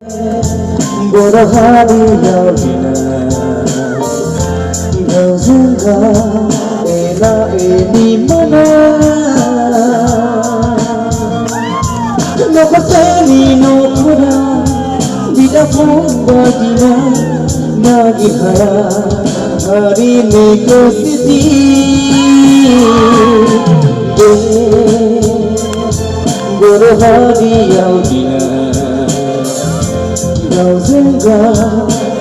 Borahadiyawdina Gauzunga ela eni mana Nokaseni nokura Bila pomba dina Nagi haya Hari neko siti Borahadiyawdina Gauzunga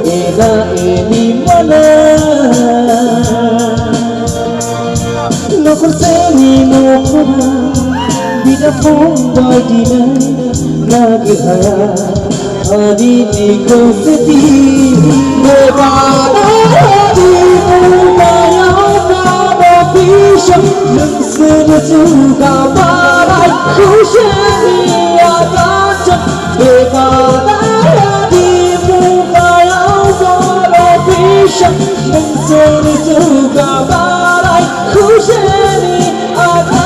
ela eni mana Nokaseni nokura Bila pomba dina Nagi haya Hari neko siti Bebada di mulayau Nada pisang Nungsena juga barai Kusyani agacak Bebada di mulayau Nada pisang Nungsena juga barai Kusyani agacak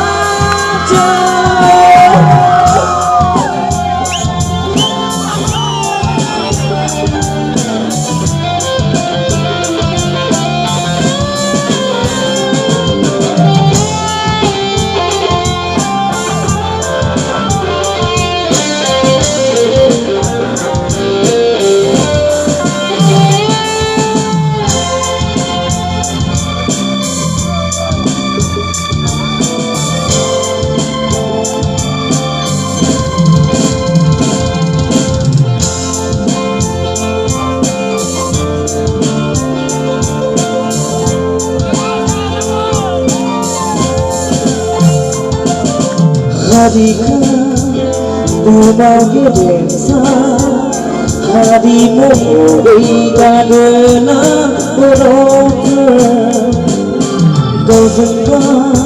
Hadiku Umau gedensa Hadimu Ika dena Beroka Kau sembah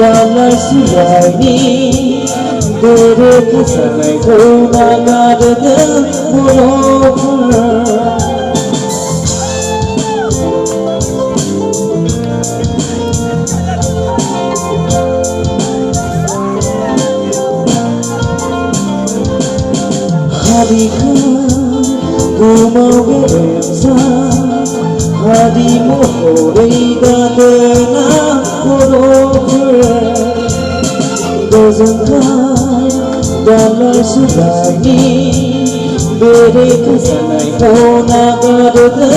Dalam sungai ini Dede kesanai Kau naga dede Beroka Hadiku Umau gedensa Hadimu Ika dena Beroka Kau sembah dalam sungai ini Dede kesanai Kau naga dede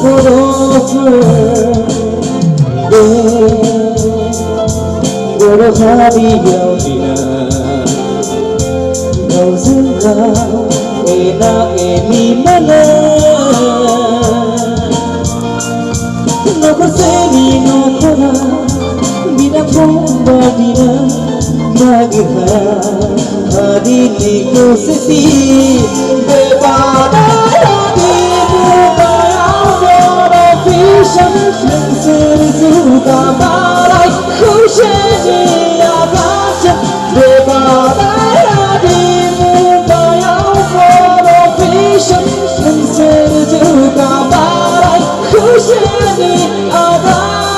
Beroka Borahadiyawdina Gauzunga ela eni mana Nokaseni nokura Bila pomba dina Nagi haya Hari neko seti Bebada di mulayau Nada pisang Nungsena juga barai Kusyani agacak Bebada di mulayau Nada pisang Nungsena juga barai Kusyani agacak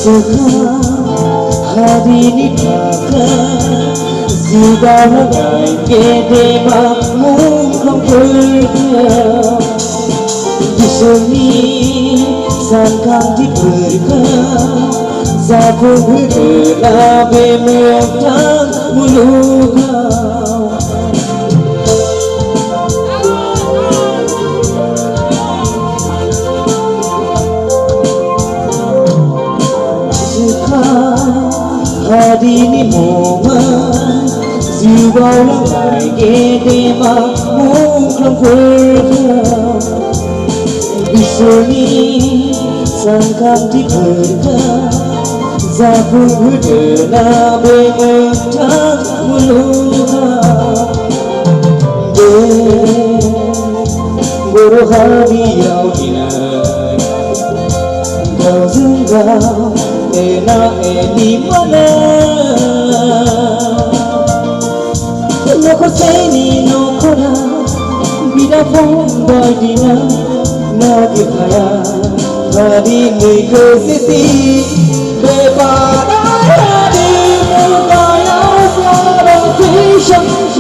Suka hari ini takkan Segala baik gede makmu kau berkah Di sini sangkang diberkah Sapu berkela bemeoktan mulut kau Hari ini momen Jiwa langai gede makmu kau berkah Di sini sangkang diberkah Zakude na bemta muluha Guru hari yaudina Gazunga ena eni mana Loko seni no kora Bida pon dina Nagi kaya Hari ni kesisi Bebada di mukanya suara kisah